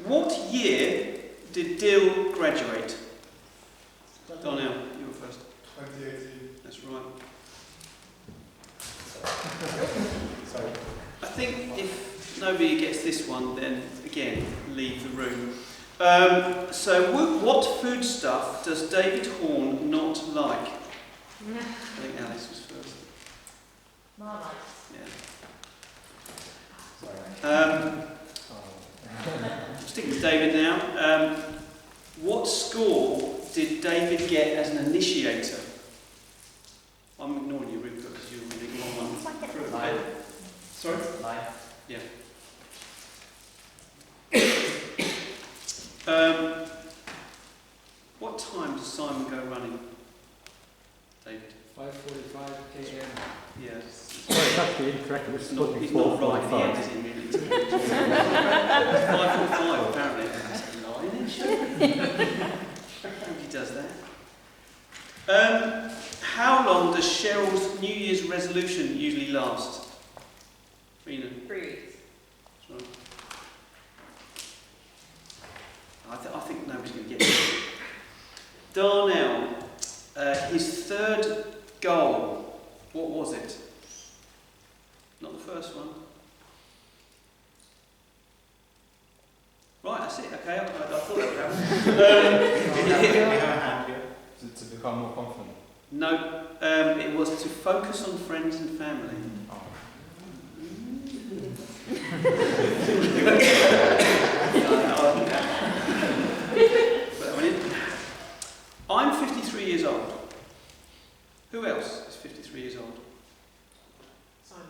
What year did Dill graduate? Darnell, you were first. 2018. That's right. Sorry. I think if nobody gets this one, then again, leave the room. So, what foodstuff does David Horn not like? I think Alice was first. Marmite. Yeah. Stick with David now. What score did David get as an initiator? I'm ignoring you, Rupert, because you're really ignoring one. Nine. Sorry? 9. Yeah. What time does Simon go running? David? 5:45 km. Yes. Well, it's actually incorrect. It was He's supposed to be not right at the 4:45. end, is he, really? 5:45, apparently. That's a lie, isn't it? He does that. How long does Cheryl's New Year's resolution usually last? Rena? 3 weeks. Sorry. I think nobody's going to get it. Darnell, his third goal, what was it? Not the first one. Right, that's it. Okay, I thought that would happen. We have a hand here. To become more confident. No, it was to focus on friends and family. I'm 53 years old. Who else is 53 years old? Simon.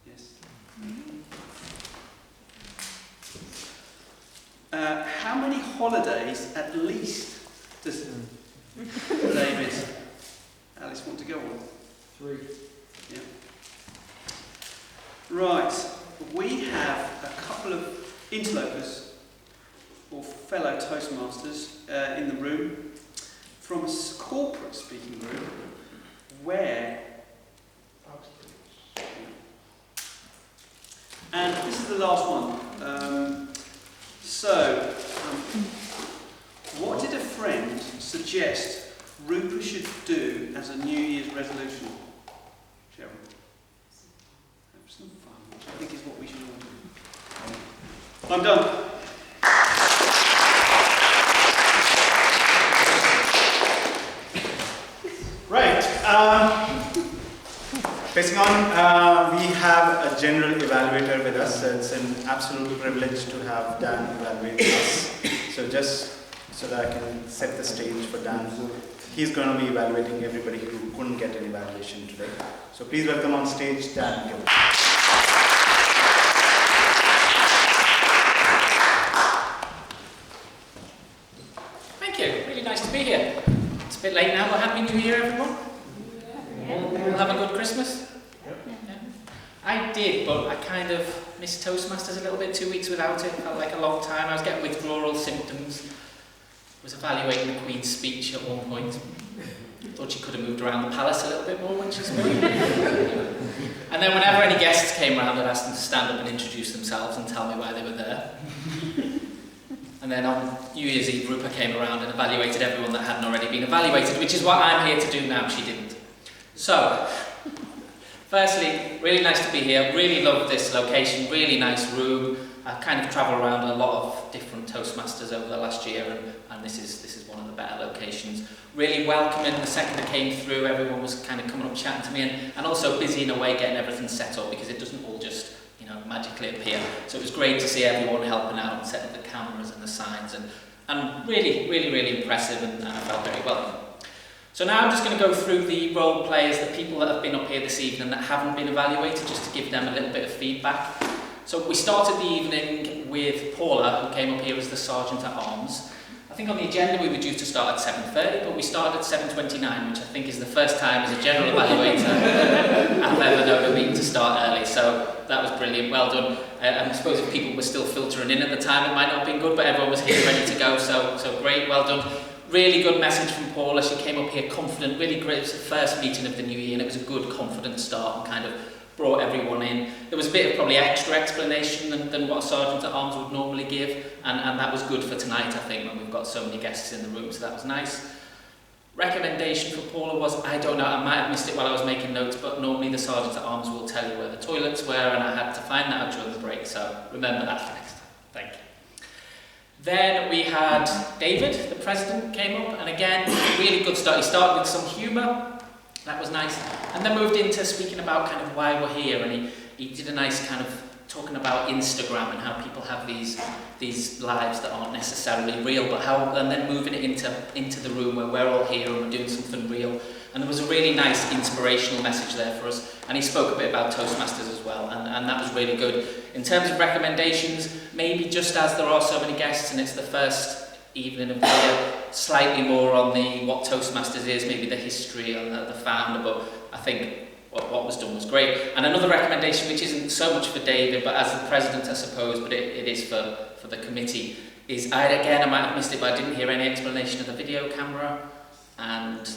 Yes. How many holidays at least does David, Alice want to go on? 3. Yeah. Right. We have a couple of interlopers or fellow Toastmasters in the room from a corporate speaking group where. And this is the last one. What did a friend suggest Rupert should do as a New Year's resolution? Cheryl? Have some fun, which I think is what we should all do. I'm done. Right. Passing on, we have a general evaluator with us. It's an absolute privilege to have Dan evaluate us. So just so that I can set the stage for Dan, he's going to be evaluating everybody who couldn't get an evaluation today. So please welcome on stage Dan Gill. Thank you. Really nice to be here. It's a bit late now, but Happy New Year, everyone. All have a good Christmas? Yeah. I did, but I kind of missed Toastmasters a little bit. 2 weeks without it felt like a long time. I was getting withdrawal symptoms. Was evaluating the Queen's speech at one point. Thought she could have moved around the palace a little bit more when she spoke. And then whenever any guests came around, I'd ask them to stand up and introduce themselves and tell me why they were there. And then on New Year's Eve, Rupert came around and evaluated everyone that hadn't already been evaluated, which is what I'm here to do now. She didn't. So, firstly, really nice to be here. Really love this location. Really nice room. I've kind of travelled around a lot of different Toastmasters over the last year, and this is one of the better locations. Really welcoming. The second I came through, everyone was kind of coming up chatting to me, and also busy in a way getting everything set up, because it doesn't all just magically appear. So it was great to see everyone helping out and setting up the cameras and the signs, and really, really, really impressive, and I felt very welcome. So now I'm just going to go through the role players, the people that have been up here this evening that haven't been evaluated, just to give them a little bit of feedback. So we started the evening with Paula, who came up here as the Sergeant at Arms. I think on the agenda we were due to start at 7:30, but we started at 7:29, which I think is the first time as a general evaluator I've ever known a meeting to start early. So that was brilliant, well done. I suppose if people were still filtering in at the time, it might not have been good, but everyone was here ready to go, so great, well done. Really good message from Paula. She came up here confident, really great. It was the first meeting of the new year, and it was a good, confident start, and kind of brought everyone in. There was a bit of probably extra explanation than what a Sergeant at Arms would normally give, and that was good for tonight, I think, when we've got so many guests in the room, so that was nice. Recommendation for Paula was, I don't know, I might have missed it while I was making notes, but normally the Sergeant at Arms will tell you where the toilets were, and I had to find that out during the break, so remember that for next time. Thank you. Then we had David, the President, came up, and again, really good start. He started with some humour, that was nice, and then moved into speaking about kind of why we're here, and he did a nice kind of talking about Instagram and how people have these lives that aren't necessarily real, but how, and then moving it into the room where we're all here and we're doing something real. And there was a really nice inspirational message there for us, and he spoke a bit about Toastmasters as well, and that was really good. In terms of recommendations, maybe just as there are so many guests and it's the first evening of the year, slightly more on the what Toastmasters is, maybe the history and the founder, but I think what was done was great. And another recommendation, which isn't so much for David, but as the President, I suppose, but it is for the committee, is I might have missed it, but I didn't hear any explanation of the video camera, and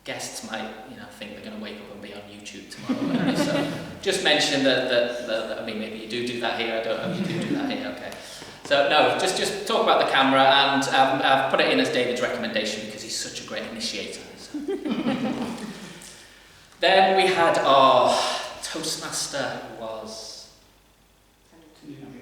guests might, think they're going to wake up and be on YouTube tomorrow. So just mention that, I mean, maybe you do that here. I don't know if you do that here. Okay. So no, just talk about the camera, and I've put it in as David's recommendation because he's such a great initiator. So. Then we had our Toastmaster was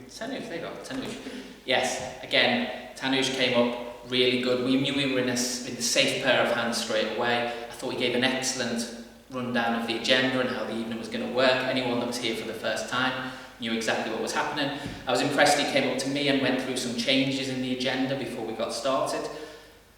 Tanuj. There you go, Tanuj. Yes, again, Tanuj came up really good. We knew we were in a safe pair of hands straight away. I thought he gave an excellent rundown of the agenda and how the evening was going to work. Anyone that was here for the first time knew exactly what was happening. I was impressed he came up to me and went through some changes in the agenda before we got started.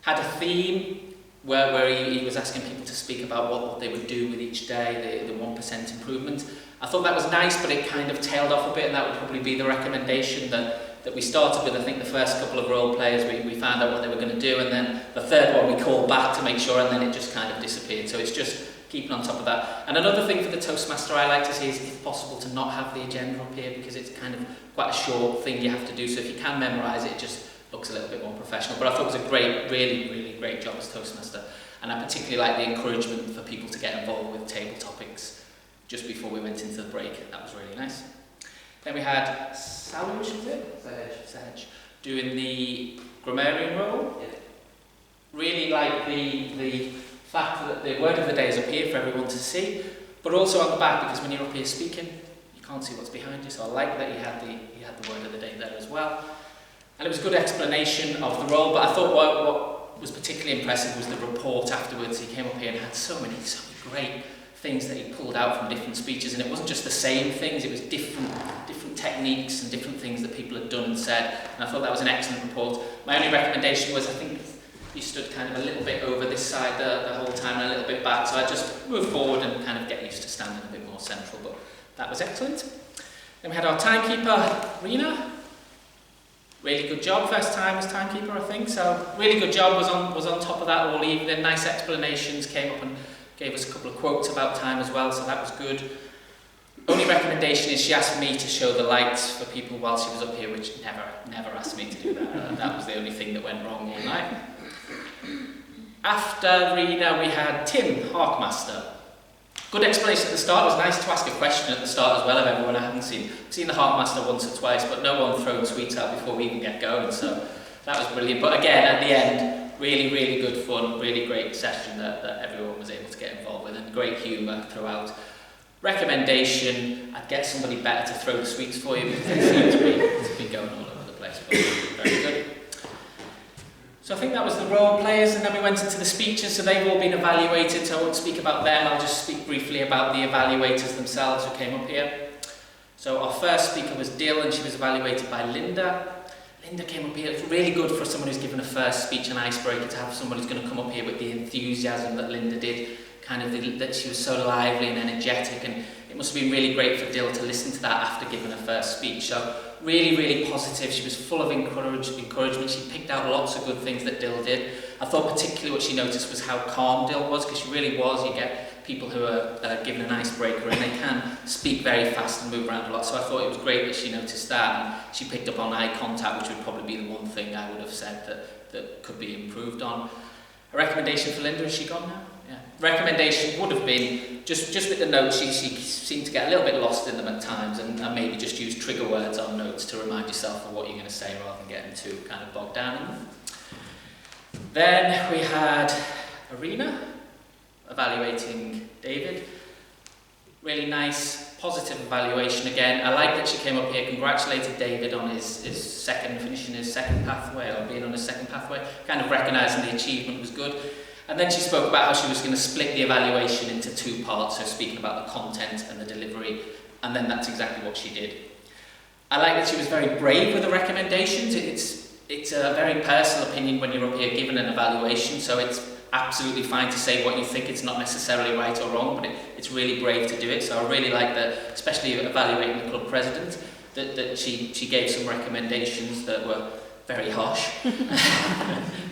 Had a theme where he was asking people to speak about what they would do with each day, the 1% improvement. I thought that was nice, but it kind of tailed off a bit, and that would probably be the recommendation that we started with. I think the first couple of role players, we found out what they were going to do, and then the third one we called back to make sure, and then it just kind of disappeared. So it's just keeping on top of that. And another thing for the Toastmaster I like to see is, if possible, to not have the agenda up here, because it's kind of quite a short thing you have to do. So if you can memorise it, it just looks a little bit more professional. But I thought it was a great, really, really great job as Toastmaster. And I particularly like the encouragement for people to get involved with table topics just before we went into the break. That was really nice. Then we had Saluj, is it? Sahaj, doing the grammarian role. Yeah. Really like the fact that the word of the day is up here for everyone to see, but also on the back, because when you're up here speaking, you can't see what's behind you. So I like that he had the word of the day there as well. And it was a good explanation of the role, but I thought what was particularly impressive was the report afterwards. He came up here and had so many great things that he pulled out from different speeches, and it wasn't just the same things, it was different techniques and different things that people had done and said, and I thought that was an excellent report. My only recommendation was, I think he stood kind of a little bit over this side the whole time and a little bit back, so I just moved forward and kind of get used to standing a bit more central, but that was excellent. Then we had our timekeeper, Rena. Really good job, first time as timekeeper, I think, so really good job, was on top of that all evening. Nice explanations, came up and gave us a couple of quotes about time as well, so that was good. Only recommendation is she asked me to show the lights for people while she was up here, which never asked me to do that. That was the only thing that went wrong all night. After Rena, we had Tim, Harkmaster. Good explanation at the start. It was nice to ask a question at the start as well of everyone. I haven't seen the Harkmaster once or twice, but no one throwing sweets out before we even get going, so that was brilliant. But again, at the end, really, really good fun, really great session that everyone was able to get involved with, and great humour throughout. Recommendation, I'd get somebody better to throw the sweets for you, because they seem to be going all over the place, but very good. So I think that was the role players, and then we went into the speeches, so they've all been evaluated, so I won't speak about them, I'll just speak briefly about the evaluators themselves who came up here. So our first speaker was Dill, and she was evaluated by Linda. Linda came up here. It's really good for someone who's given a first speech, an icebreaker, to have someone who's going to come up here with the enthusiasm that Linda did, kind of that she was so lively and energetic, and it must have been really great for Dill to listen to that after giving her first speech. So really, really positive. She was full of encouragement. She picked out lots of good things that Dill did. I thought particularly what she noticed was how calm Dill was, because she really was. You get people who are given an icebreaker and they can speak very fast and move around a lot. So I thought it was great that she noticed that, and she picked up on eye contact, which would probably be the one thing I would have said that could be improved on. A recommendation for Linda, is she gone now? Yeah. Recommendation would have been, just with the notes, she seemed to get a little bit lost in them at times, and maybe just use trigger words on notes to remind yourself of what you're going to say rather than getting too kind of bogged down in them. Then we had Arena evaluating David. Really nice, positive evaluation again. I like that she came up here, congratulated David on finishing his second pathway, or being on his second pathway, kind of recognising the achievement was good. And then she spoke about how she was going to split the evaluation into two parts, so speaking about the content and the delivery, and then that's exactly what she did. I like that she was very brave with the recommendations. It's a very personal opinion when you're up here giving an evaluation, so it's absolutely fine to say what you think. It's not necessarily right or wrong, but it's really brave to do it. So I really like that, especially evaluating the club president, that she gave some recommendations that were very harsh.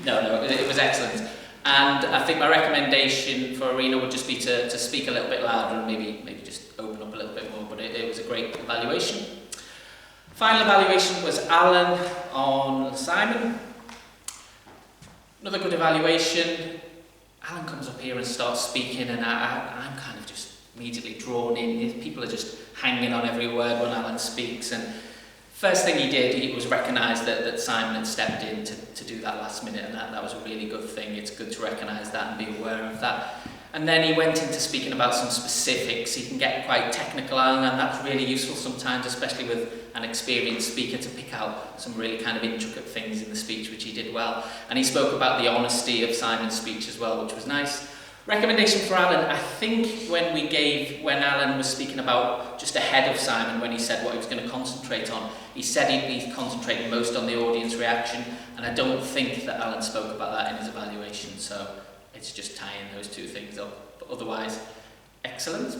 No, it was excellent. And I think my recommendation for Arena would just be to speak a little bit louder and maybe just open up a little bit more, but it was a great evaluation. Final evaluation was Alan on Simon. Another good evaluation. Alan comes up here and starts speaking, and I'm kind of just immediately drawn in. People are just hanging on every word when Alan speaks, and first thing he did, he was recognise that Simon had stepped in to do that last minute, and that was a really good thing. It's good to recognise that and be aware of that. And then he went into speaking about some specifics. He can get quite technical, and that's really useful sometimes, especially with an experienced speaker, to pick out some really kind of intricate things in the speech, which he did well. And he spoke about the honesty of Simon's speech as well, which was nice. Recommendation for Alan, I think when Alan was speaking about just ahead of Simon, when he said what he was going to concentrate on, he said he'd be concentrating most on the audience reaction, and I don't think that Alan spoke about that in his evaluation, so it's just tying those two things up. But otherwise, excellent.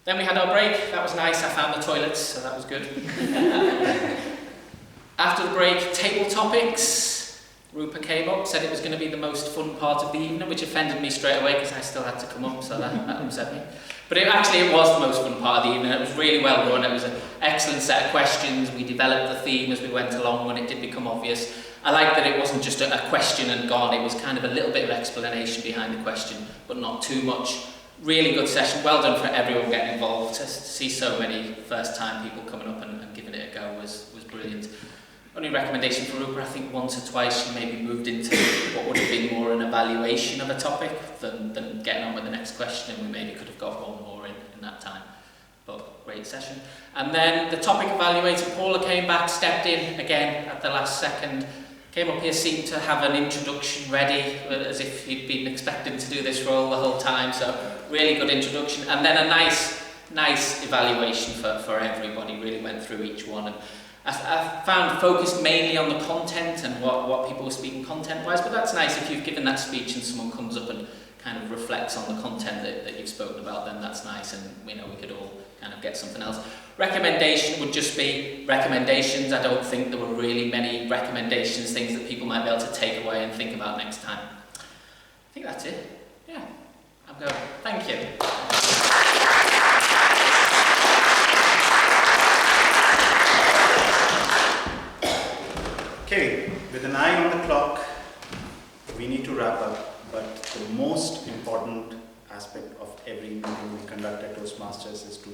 Then we had our break. That was nice. I found the toilets, so that was good. After the break, table topics. Rupert came up, said it was going to be the most fun part of the evening, which offended me straight away because I still had to come up, so that upset me. But it was the most fun part of the evening. It was really well run. It was an excellent set of questions. We developed the theme as we went along when it did become obvious. I like that it wasn't just a question and gone. It was kind of a little bit of explanation behind the question, but not too much. Really good session. Well done for everyone getting involved. To see so many first-time people coming up and giving it a go was brilliant. Only recommendation for Rupert, I think once or twice she maybe moved into what would have been more an evaluation of a topic than getting on with the next question, and we maybe could have got one more in that time. But great session. And then the topic evaluator, Paula came back, stepped in again at the last second, came up here, seemed to have an introduction ready, as if he'd been expecting to do this role the whole time, so really good introduction. And then a nice evaluation for everybody, really went through each one. And I found focused mainly on the content and what people were speaking content-wise, but that's nice if you've given that speech and someone comes up and kind of reflects on the content that you've spoken about, then that's nice, and we could all kind of get something else. Recommendation would just be recommendations. I don't think there were really many recommendations, things that people might be able to take away and think about next time. I think that's it. Yeah, I'm going. Thank you. Okay, with an eye on the clock, we need to wrap up. But the most important aspect of every meeting we conduct at Toastmasters is to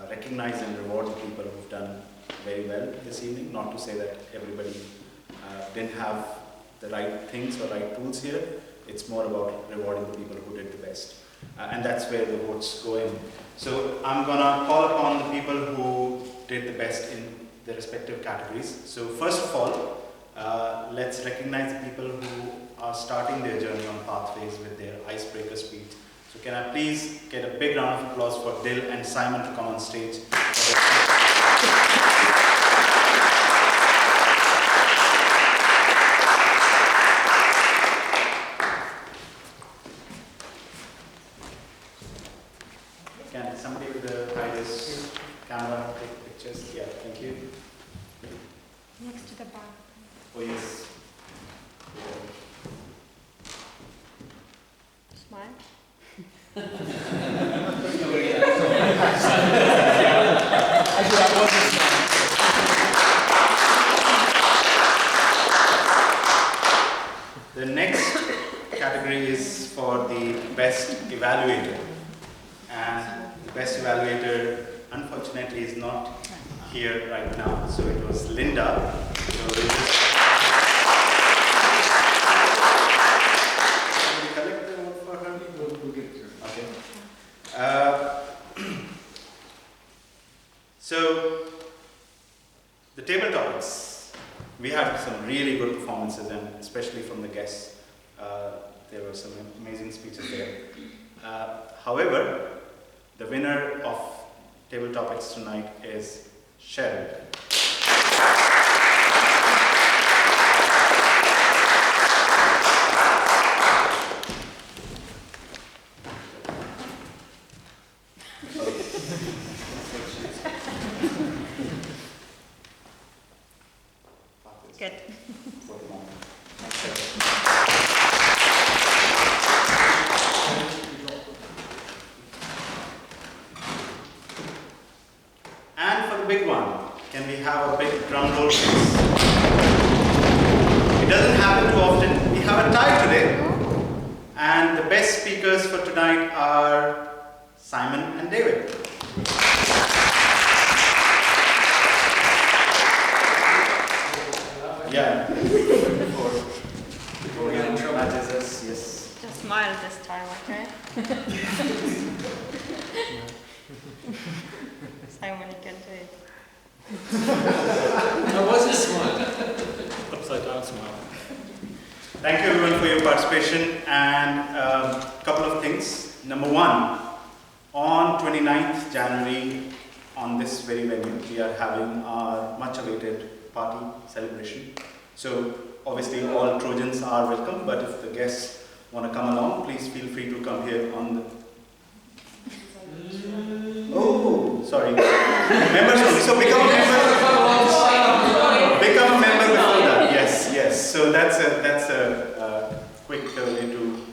recognize and reward the people who've done very well this evening. Not to say that everybody didn't have the right things or right tools here. It's more about rewarding the people who did the best. And that's where the votes go in. So I'm going to call upon the people who did the best in their respective categories. So first of all, let's recognize the people who are starting their journey on Pathways with their icebreaker speech. So can I please get a big round of applause for Dil and Simon to come on stage. Can somebody with the highest camera take pictures? Yeah, thank you. Next to the bar. Oh yes. Smile. The next category is for the evaluator. And the best evaluator, unfortunately, is not here right now. So it was Linda. So we'll just Can we collect the vote for her? We'll give it to her. Okay. So, the table topics, we had some really good performances, and especially from the guests. There were some amazing speeches there. However, the winner of table topics tonight is Cheryl. Good. For the moment. And for the big one, can we have a big drum roll, please? It doesn't happen too often. We have a tie today. And the best speakers for tonight are Simon and David. Yeah. Before he matches us, yes. Just smile this time, okay? Simon, you can do it. That was a smile. Upside down smile. Thank you everyone for your participation, and a couple of things. Number one, on 29th January, on this very venue, we are having our much awaited party celebration. So obviously all Trojans are welcome, but if the guests want to come along, please feel free to come here on the... Oh, sorry. Members only. So become a member. Become a member before that. Yes, yes. So that's a quick way to